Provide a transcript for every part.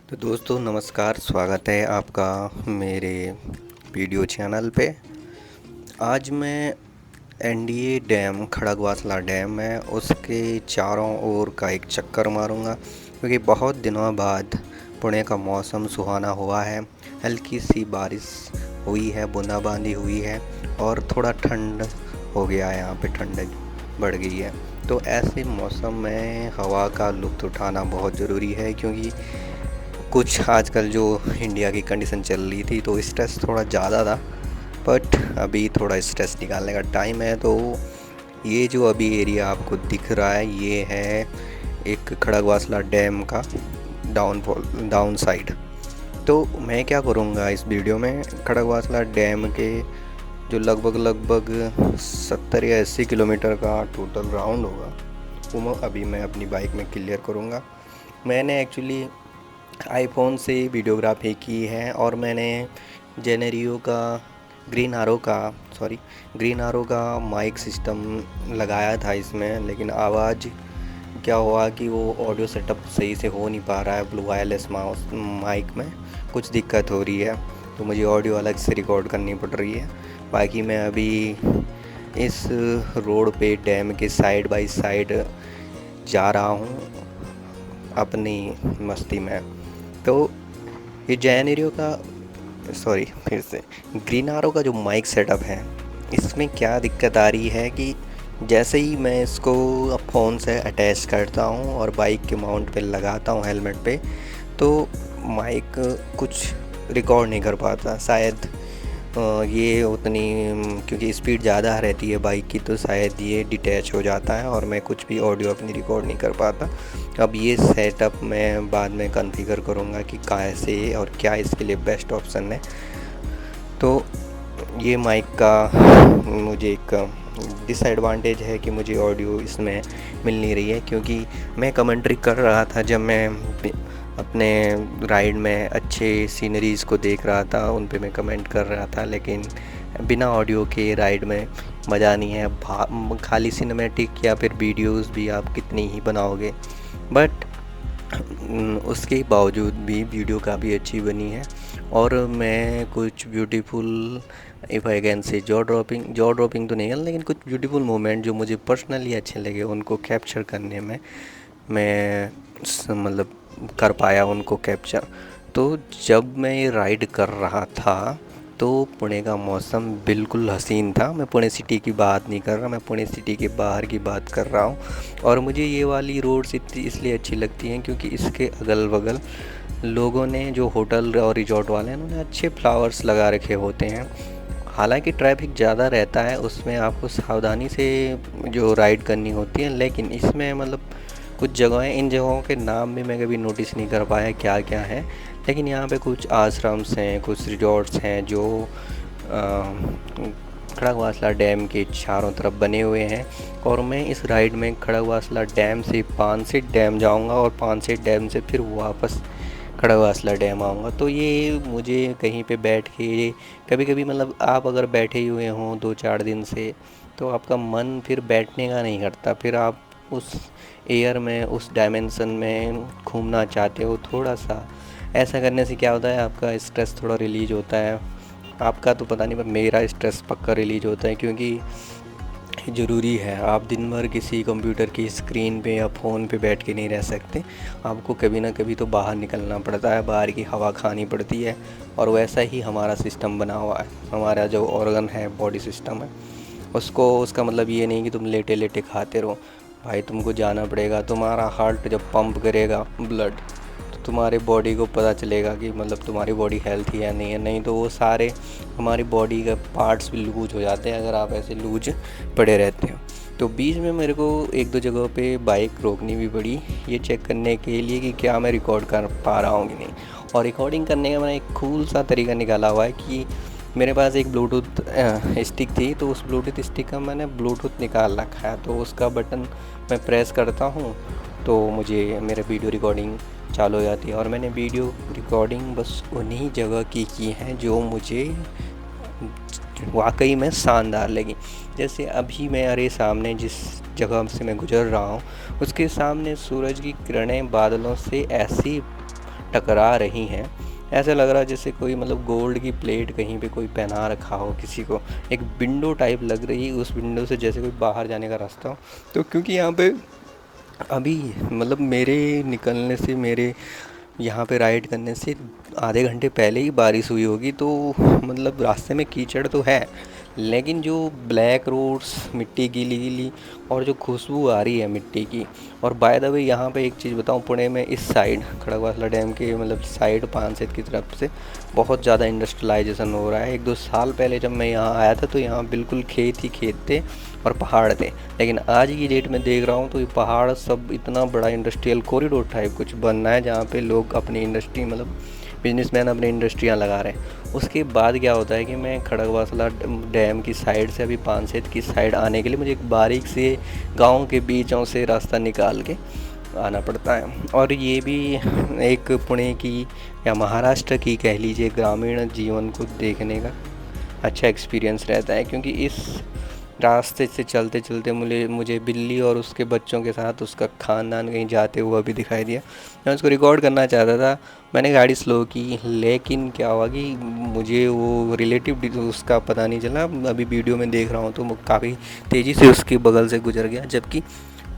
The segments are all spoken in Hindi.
तो दोस्तों नमस्कार, स्वागत है आपका मेरे वीडियो चैनल पे। आज मैं एनडीए डैम, खड़गवासला डैम है उसके चारों ओर का एक चक्कर मारूंगा, क्योंकि बहुत दिनों बाद पुणे का मौसम सुहाना हुआ है। हल्की सी बारिश हुई है, बूंदाबांदी हुई है और थोड़ा ठंड हो गया है, यहाँ पे ठंडक बढ़ गई है। तो ऐसे मौसम में हवा का लुत्फ़ उठाना बहुत ज़रूरी है, क्योंकि कुछ आजकल जो इंडिया की कंडीशन चल रही थी तो स्ट्रेस थोड़ा ज़्यादा था। बट अभी थोड़ा स्ट्रेस निकालने का टाइम है। तो ये जो अभी एरिया आपको दिख रहा है, ये है एक खड़गवासला डैम का डाउन साइड। तो मैं क्या करूँगा इस वीडियो में, खड़गवासला डैम के जो लगभग 70 या 80 किलोमीटर का टोटल राउंड होगा, वो अभी मैं अपनी बाइक में क्लियर करूँगा। मैंने एक्चुअली आईफोन से वीडियोग्राफी की है और मैंने जेनेरियो का ग्रीन आरो का माइक सिस्टम लगाया था इसमें, लेकिन आवाज़ क्या हुआ कि वो ऑडियो सेटअप सही से हो नहीं पा रहा है। ब्लू वायरलेस माइक में कुछ दिक्कत हो रही है, तो मुझे ऑडियो अलग से रिकॉर्ड करनी पड़ रही है। बाकी मैं अभी इस रोड पे डैम के साइड बाय साइड जा रहा हूँ अपनी मस्ती में। तो ये जेनेरियो का फिर से ग्रीन आरो का जो माइक सेटअप है, इसमें क्या दिक्कत आ रही है कि जैसे ही मैं इसको फ़ोन से अटैच करता हूँ और बाइक के माउंट पे लगाता हूँ हेलमेट पे, तो माइक कुछ रिकॉर्ड नहीं कर पाता। शायद ये उतनी क्योंकि स्पीड ज़्यादा रहती है बाइक की, तो शायद ये डिटैच हो जाता है और मैं कुछ भी ऑडियो अपनी रिकॉर्ड नहीं कर पाता। अब ये सेटअप मैं बाद में कॉन्फ़िगर करूँगा कि कैसे और क्या इसके लिए बेस्ट ऑप्शन है। तो ये माइक का मुझे एक डिसएडवांटेज है कि मुझे ऑडियो इसमें मिल नहीं रही है, क्योंकि मैं कमेंट्री कर रहा था जब मैं अपने राइड में अच्छे सीनरीज़ को देख रहा था, उन पे मैं कमेंट कर रहा था, लेकिन बिना ऑडियो के राइड में मज़ा नहीं है। खाली सिनेमैटिक या फिर वीडियोस भी आप कितनी ही बनाओगे, बट उसके बावजूद भी वीडियो काफ़ी अच्छी बनी है। और मैं कुछ beautiful, if I can say jaw dropping तो नहीं है, लेकिन कुछ ब्यूटीफुल मोमेंट जो मुझे पर्सनली अच्छे लगे, उनको कैप्चर करने में मैं मतलब कर पाया उनको कैप्चर। तो जब मैं ये राइड कर रहा था तो पुणे का मौसम बिल्कुल हसीन था। मैं पुणे सिटी की बात नहीं कर रहा, मैं पुणे सिटी के बाहर की बात कर रहा हूँ। और मुझे ये वाली रोड्स इतनी इसलिए अच्छी लगती हैं क्योंकि इसके अगल बगल लोगों ने, जो होटल और रिजॉर्ट वाले हैं, उन्होंने अच्छे फ्लावर्स लगा रखे होते हैं। हालांकि ट्रैफिक ज़्यादा रहता है, उसमें आपको सावधानी से जो राइड करनी होती है, लेकिन इसमें मतलब कुछ जगहें, इन जगहों के नाम भी मैं कभी नोटिस नहीं कर पाया क्या क्या है, लेकिन यहाँ पे कुछ आश्रम्स हैं, कुछ रिजॉर्ट्स हैं जो खड़गवासला डैम के चारों तरफ बने हुए हैं। और मैं इस राइड में खड़गवासला डैम से पानसेठ डैम जाऊंगा और पानसेठ डैम से फिर वापस खड़गवासला डैम आऊँगा। तो ये मुझे कहीं पे बैठ के कभी कभी, मतलब आप अगर बैठे हुए हों 2-4 दिन से, तो आपका मन फिर बैठने का नहीं करता, फिर आप उस एयर में, उस डायमेंशन में घूमना चाहते हो थोड़ा सा। ऐसा करने से क्या होता है, आपका स्ट्रेस थोड़ा रिलीज होता है। आपका तो पता नहीं, पर मेरा स्ट्रेस पक्का रिलीज होता है, क्योंकि ज़रूरी है। आप दिन भर किसी कंप्यूटर की स्क्रीन पे या फ़ोन पे बैठ के नहीं रह सकते, आपको कभी ना कभी तो बाहर निकलना पड़ता है, बाहर की हवा खानी पड़ती है। और वैसा ही हमारा सिस्टम बना हुआ है, हमारा जो ऑर्गन है, बॉडी सिस्टम है, उसका मतलब ये नहीं कि तुम लेटे लेटे खाते रहो। भाई तुमको जाना पड़ेगा। तुम्हारा हार्ट जब पंप करेगा ब्लड, तो तुम्हारे बॉडी को पता चलेगा कि मतलब तुम्हारी बॉडी हेल्थी है नहीं है। नहीं तो वो सारे हमारी बॉडी के पार्ट्स भी लूज हो जाते हैं अगर आप ऐसे लूज पड़े रहते हो। तो बीच में मेरे को 1-2 जगहों पे बाइक रोकनी भी पड़ी, ये चेक करने के लिए कि क्या मैं रिकॉर्ड कर पा रहा हूँ कि नहीं। और रिकॉर्डिंग करने का मैंने एक कूल सा तरीका निकाला हुआ है कि मेरे पास एक ब्लूटूथ स्टिक थी, तो उस ब्लूटूथ स्टिक का मैंने ब्लूटूथ निकाल रखा है, तो उसका बटन मैं प्रेस करता हूँ तो मुझे मेरा वीडियो रिकॉर्डिंग चालू हो जाती है। और मैंने वीडियो रिकॉर्डिंग बस उन्हीं जगह की हैं जो मुझे वाकई में शानदार लगी। जैसे अभी मेरे सामने जिस जगह से मैं गुज़र रहा हूँ, उसके सामने सूरज की किरणें बादलों से ऐसी टकरा रही हैं। ऐसा लग रहा है जैसे कोई मतलब गोल्ड की प्लेट कहीं पे कोई पहना रखा हो किसी को। एक विंडो टाइप लग रही है, उस विंडो से जैसे कोई बाहर जाने का रास्ता हो। तो क्योंकि यहाँ पे अभी मतलब मेरे निकलने से, मेरे यहाँ पे राइड करने से आधे घंटे पहले ही बारिश हुई होगी, तो मतलब रास्ते में कीचड़ तो है, लेकिन जो ब्लैक रोड्स, मिट्टी गीली गीली और जो खुशबू आ रही है मिट्टी की। और बाय द वे यहाँ पे एक चीज़ बताऊँ, पुणे में इस साइड खड़गवासला डैम के मतलब साइड पानसेत की तरफ से बहुत ज़्यादा इंडस्ट्रियलाइजेशन हो रहा है। 1-2 साल पहले जब मैं यहाँ आया था तो यहाँ बिल्कुल खेत ही खेत थे और पहाड़ थे, लेकिन आज की डेट में देख रहा हूँ तो ये पहाड़ सब इतना बड़ा इंडस्ट्रियल कॉरिडोर टाइप कुछ बनना है, जहाँ पे लोग अपनी इंडस्ट्री मतलब बिजनेसमैन अपनी इंडस्ट्रियाँ लगा रहे हैं। उसके बाद क्या होता है कि मैं खड़गवासला डैम की साइड से अभी पानसेत की साइड आने के लिए मुझे एक बारीक से गाँव के बीचों से रास्ता निकाल के आना पड़ता है। और ये भी एक पुणे की या महाराष्ट्र की कह लीजिए ग्रामीण जीवन को देखने का अच्छा एक्सपीरियंस रहता है, क्योंकि इस रास्ते से चलते चलते मुझे बिल्ली और उसके बच्चों के साथ उसका खानदान कहीं जाते हुआ भी दिखाई दिया। मैं उसको रिकॉर्ड करना चाहता था, मैंने गाड़ी स्लो की, लेकिन क्या हुआ कि मुझे वो रिलेटिव उसका पता नहीं चला। अभी वीडियो में देख रहा हूँ तो काफ़ी तेज़ी से उसके बगल से गुजर गया, जबकि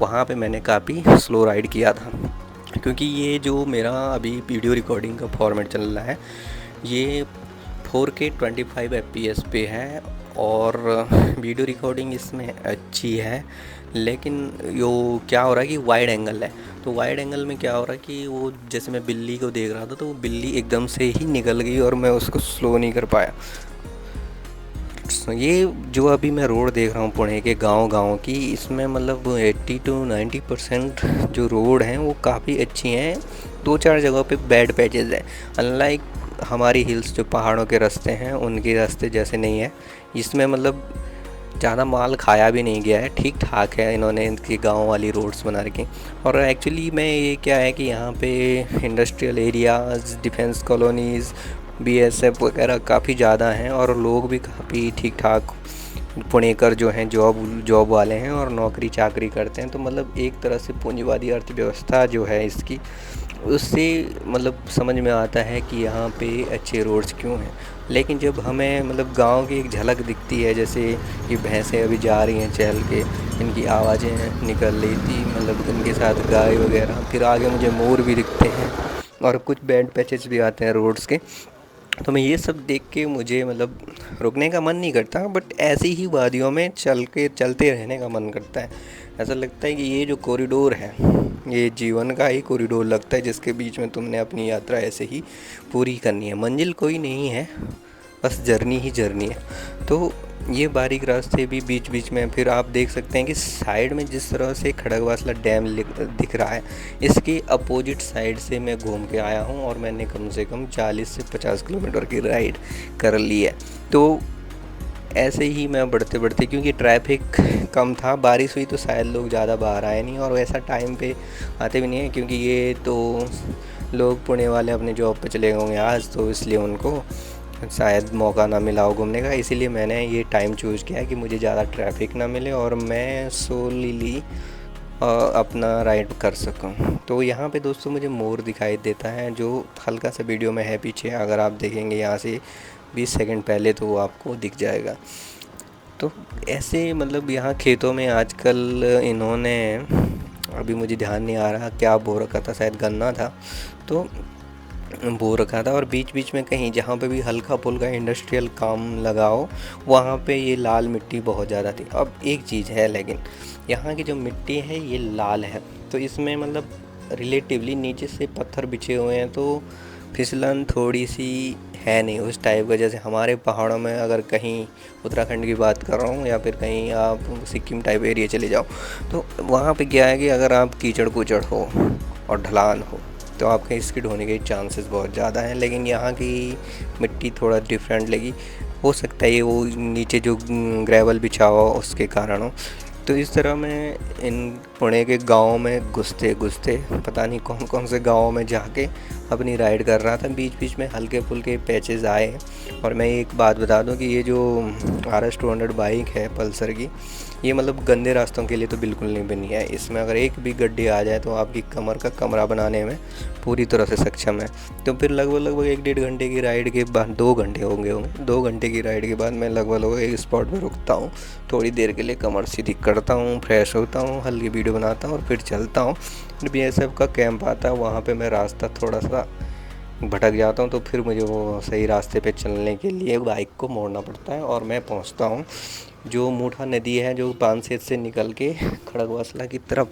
वहाँ पे मैंने काफ़ी स्लो राइड किया था। क्योंकि ये जो मेरा अभी वीडियो रिकॉर्डिंग का फॉर्मेट चल रहा है, ये 4K 25 FPS पे है और वीडियो रिकॉर्डिंग इसमें अच्छी है। लेकिन यो क्या हो रहा है कि वाइड एंगल है, तो वाइड एंगल में क्या हो रहा है कि वो जैसे मैं बिल्ली को देख रहा था तो वो बिल्ली एकदम से ही निकल गई और मैं उसको स्लो नहीं कर पाया। ये जो अभी मैं रोड देख रहा हूँ पुणे के गांव की, इसमें मतलब 80 to 90% जो रोड हैं वो काफ़ी अच्छी हैं। 2-4 जगहों पे बैड पैचेस हैं। अनलाइक हमारी हिल्स जो पहाड़ों के रास्ते हैं उनके रास्ते जैसे नहीं है, इसमें मतलब ज़्यादा माल खाया भी नहीं गया है, ठीक ठाक है इन्होंने इनकी गांव वाली रोड्स बना रखी। और एक्चुअली में ये क्या है कि यहाँ पे industrial areas, defence colonies, BSF वगैरह काफ़ी ज़्यादा हैं और लोग भी काफ़ी ठीक ठाक पुणेकर जो हैं जॉब वाले हैं और नौकरी चाकरी करते हैं। तो मतलब एक तरह से पूंजीवादी अर्थव्यवस्था जो है इसकी, उससे मतलब समझ में आता है कि यहाँ पे अच्छे रोड्स क्यों हैं। लेकिन जब हमें मतलब गांव की एक झलक दिखती है, जैसे ये भैंसें अभी जा रही हैं चल के, इनकी आवाज़ें निकल रही थी, मतलब इनके साथ गाय वगैरह, फिर आगे मुझे मोर भी दिखते हैं और कुछ बैड पैचेस भी आते हैं रोड्स के। तो मैं ये सब देख के मुझे मतलब रुकने का मन नहीं करता, बट ऐसी ही वादियों में चलते रहने का मन करता है। ऐसा लगता है कि ये जो कॉरिडोर है ये जीवन का ही कॉरिडोर लगता है, जिसके बीच में तुमने अपनी यात्रा ऐसे ही पूरी करनी है। मंजिल कोई नहीं है, बस जर्नी ही जर्नी है। तो ये बारीक रास्ते भी बीच बीच में, फिर आप देख सकते हैं कि साइड में जिस तरह से खड़गवासला डैम दिख रहा है, इसके अपोजिट साइड से मैं घूम के आया हूँ और मैंने कम से कम 40 से 50 किलोमीटर की राइड कर ली है। तो ऐसे ही मैं बढ़ते बढ़ते, क्योंकि ट्रैफिक कम था, बारिश हुई तो शायद लोग ज़्यादा बाहर आए नहीं और वैसा टाइम पे आते भी नहीं है, क्योंकि ये तो लोग पुणे वाले अपने जॉब पे चले गए होंगे आज, तो इसलिए उनको शायद मौका ना मिला हो घूमने का। इसीलिए मैंने ये टाइम चूज़ किया कि मुझे ज़्यादा ट्रैफिक ना मिले और मैं सोलीली अपना राइड कर सकूं। तो यहाँ पे दोस्तों मुझे मोर दिखाई देता है, जो हल्का सा वीडियो में है पीछे, अगर आप देखेंगे यहाँ से 20 सेकंड पहले तो वो आपको दिख जाएगा। तो ऐसे मतलब यहाँ खेतों में आजकल इन्होंने, अभी मुझे ध्यान नहीं आ रहा क्या बो रखा था, शायद गन्ना था, तो बो रखा था और बीच बीच में कहीं जहाँ पे भी हल्का फुल्का इंडस्ट्रियल काम लगाओ वहाँ पे ये लाल मिट्टी बहुत ज़्यादा थी। अब एक चीज़ है, लेकिन यहाँ की जो मिट्टी है ये लाल है, तो इसमें मतलब रिलेटिवली नीचे से पत्थर बिछे हुए हैं, तो फिसलन थोड़ी सी है नहीं उस टाइप का, जैसे हमारे पहाड़ों में अगर कहीं उत्तराखंड की बात कर रहा हूँ या फिर कहीं आप सिक्किम टाइप एरिया चले जाओ, तो वहाँ पे क्या है कि अगर आप कीचड़ कुचड़ हो और ढलान हो तो आपके स्किड होने के चांसेस बहुत ज़्यादा हैं। लेकिन यहाँ की मिट्टी थोड़ा डिफरेंट लगी, हो सकता है ये वो नीचे जो ग्रेवल बिछा हुआ उसके कारण हो। तो इस तरह मैं इन पुणे के गाँव में घुसते घुसते पता नहीं कौन कौन से गाँव में जाके अपनी राइड कर रहा था। बीच बीच में हल्के फुल्के पैचेस आए हैं। और मैं एक बात बता दूं कि ये जो RS 200 बाइक है पल्सर की, ये मतलब गंदे रास्तों के लिए तो बिल्कुल नहीं बनी है। इसमें अगर एक भी गड्ढे आ जाए तो आपकी कमर का कमरा बनाने में पूरी तरह से सक्षम है। तो फिर लगभग 1-1.5 घंटे की राइड के बाद, 2 घंटे होंगे 2 घंटे की राइड के बाद मैं लगभग एक स्पॉट में रुकता हूँ, थोड़ी देर के लिए कमर सीधी करता हूँ, फ्रेश होता हूँ, हल्की वीडियो बनाता हूँ और फिर चलता हूँ। BSF का कैंप आता है, वहाँ पे मैं रास्ता थोड़ा सा भटक जाता हूँ, तो फिर मुझे वो सही रास्ते पे चलने के लिए बाइक को मोड़ना पड़ता है और मैं पहुँचता हूँ जो मूठा नदी है, जो पानसेत से निकल के खड़गवासला की तरफ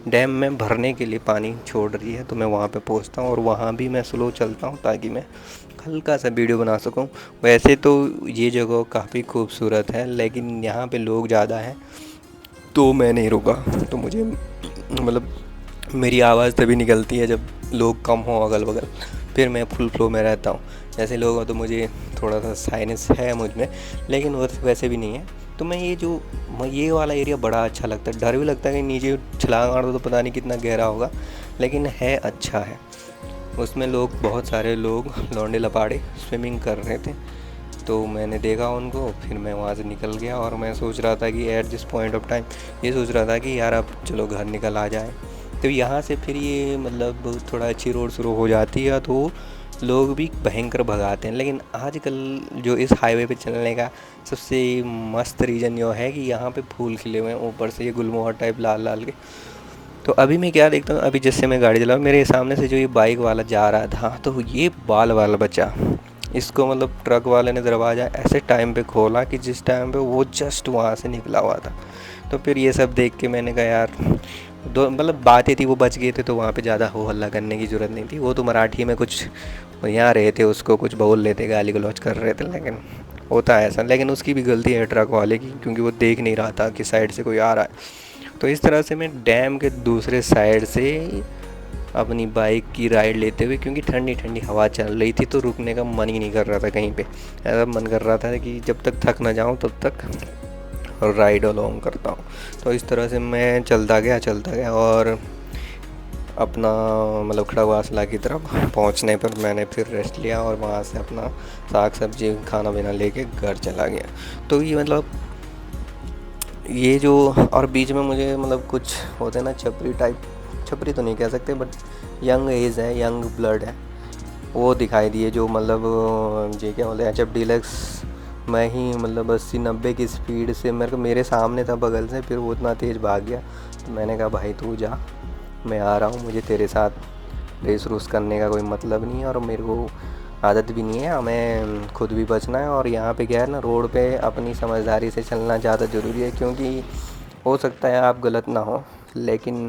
डैम में भरने के लिए पानी छोड़ रही है। तो मैं वहाँ पे पहुँचता हूँ और वहाँ भी मैं स्लो चलता हूँ ताकि मैं हल्का सा वीडियो बना सकूँ। वैसे तो ये जगह काफ़ी खूबसूरत है, लेकिन यहाँ पे लोग ज़्यादा हैं तो मैं नहीं रुका। तो मुझे मतलब मेरी आवाज़ तभी निकलती है जब लोग कम हों अगल बगल, फिर मैं फुल फ्लो में रहता हूँ। जैसे लोग हो तो मुझे थोड़ा सा साइनेस है मुझ में, लेकिन वैसे भी नहीं है। तो मैं ये वाला एरिया बड़ा अच्छा लगता है। डर भी लगता है कि नीचे छलांग मार दो तो पता नहीं कितना गहरा होगा, लेकिन है अच्छा है। उसमें लोग, बहुत सारे लोग लौंडे लपाड़े स्विमिंग कर रहे थे, तो मैंने देखा उनको, फिर मैं वहाँ से निकल गया। और मैं सोच रहा था कि at this point of time ये सोच रहा था कि यार अब चलो घर निकल आ जाए। तो यहाँ से फिर ये मतलब थोड़ा अच्छी रोड शुरू हो जाती है तो लोग भी भयंकर भगाते हैं। लेकिन आजकल जो इस हाईवे पे चलने का सबसे मस्त रीज़न ये है कि यहाँ पे फूल खिले हुए हैं, ऊपर से ये गुलमोहर टाइप लाल लाल के। तो अभी मैं क्या देखता हूँ, अभी जिससे मैं गाड़ी चला, मेरे सामने से जो ये बाइक वाला जा रहा था, तो ये बाल वाला बचा, इसको मतलब ट्रक वाले ने दरवाज़ा ऐसे टाइम पे खोला कि जिस टाइम पे वो जस्ट वहाँ से निकला हुआ था। तो फिर ये सब देख के मैंने कहा यार, दो मतलब बातें थी, वो बच गए थे तो वहाँ पे ज़्यादा हो हल्ला करने की ज़रूरत नहीं थी। वो तो मराठी में कुछ यहाँ रहे थे, उसको कुछ बोल रहे थे, गाली गलौज कर रहे थे, लेकिन होता है ऐसा। लेकिन उसकी भी गलती है ट्रक वाले की, क्योंकि वो देख नहीं रहा था कि साइड से कोई आ रहा है। तो इस तरह से मैं डैम के दूसरे साइड से अपनी बाइक की राइड लेते हुए, क्योंकि ठंडी ठंडी हवा चल रही थी तो रुकने का मन ही नहीं कर रहा था कहीं पे। ऐसा मन कर रहा था कि जब तक थक ना जाऊं तब तक राइड अलोंग करता हूं। तो इस तरह से मैं चलता गया और अपना मतलब खड़गवासला की तरफ पहुंचने पर मैंने फिर रेस्ट लिया और वहाँ से अपना साग सब्जी खाना पीना लेके घर चला गया। तो ये मतलब ये जो, और बीच में मुझे मतलब कुछ होते हैं ना छपरी टाइप, छपरी तो नहीं कह सकते बट यंग एज है, यंग ब्लड है, वो दिखाई दिए, जो मतलब ये क्या बोलते हैं HF डीलक्स मैं ही मतलब 80-90 की स्पीड से मेरे सामने था बगल से, फिर वो इतना तेज़ भाग गया। तो मैंने कहा भाई तू जा, मैं आ रहा हूँ, मुझे तेरे साथ रेस रूस करने का कोई मतलब नहीं है और मेरे को आदत भी नहीं है, हमें खुद भी बचना है। और यहाँ पे क्या है ना, रोड पे अपनी समझदारी से चलना ज़्यादा ज़रूरी है, क्योंकि हो सकता है आप गलत ना हो, लेकिन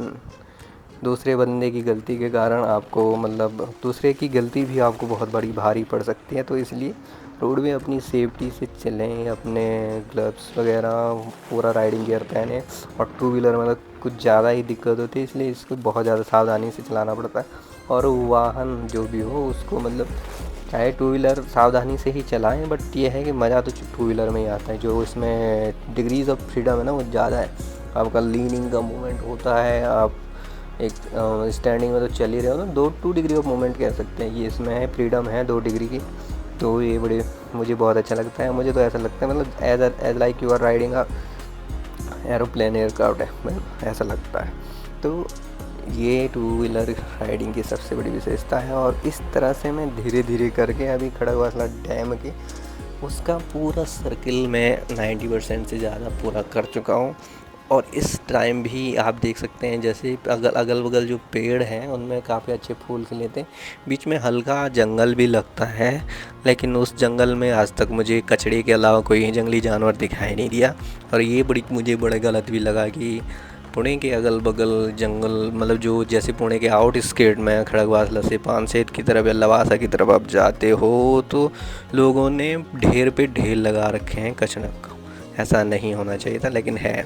दूसरे बंदे की गलती के कारण आपको मतलब दूसरे की गलती भी आपको बहुत बड़ी भारी पड़ सकती है। तो इसलिए रोड में अपनी सेफ्टी से चलें, अपने ग्लव्स वगैरह पूरा राइडिंग गियर पहने। और टू व्हीलर मतलब कुछ ज़्यादा ही दिक्कत होती है, इसलिए इसको बहुत ज़्यादा सावधानी से चलाना पड़ता है। और वाहन जो भी हो उसको मतलब चाहे टू व्हीलर सावधानी से ही चलाएं, बट ये है कि मज़ा तो टू व्हीलर में ही आता है। जो इसमें डिग्रीज़ ऑफ फ्रीडम है ना वो ज़्यादा है, आपका लीनिंग का मूवमेंट होता है, आप एक स्टैंडिंग में तो चल ही रहे हो ना, 2 डिग्री ऑफ मूवमेंट कह सकते हैं, ये इसमें है, फ्रीडम है 2 डिग्री की। तो ये बड़े मुझे बहुत अच्छा लगता है। मुझे तो ऐसा लगता है मतलब as like you are riding a aeroplane aircraft है, मतलब ऐसा लगता है। तो ये टू व्हीलर राइडिंग की सबसे बड़ी विशेषता है। और इस तरह से मैं धीरे धीरे करके अभी खड़गवासला डैम के उसका पूरा सर्किल मैं 90% से ज़्यादा पूरा कर चुका हूँ। और इस टाइम भी आप देख सकते हैं जैसे अगल बगल जो पेड़ हैं उनमें काफ़ी अच्छे फूल खिले थे। बीच में हल्का जंगल भी लगता है, लेकिन उस जंगल में आज तक मुझे कचड़े के अलावा कोई जंगली जानवर दिखाई नहीं दिया। और ये मुझे बड़ा गलत भी लगा कि पुणे के अगल बगल जंगल मतलब जो जैसे पुणे के आउट स्केट में खड़गवासला से पानसेत की तरफ या लवासा की तरफ आप जाते हो तो लोगों ने ढेर पे ढेर लगा रखे हैं कचरा का। ऐसा नहीं होना चाहिए था, लेकिन है।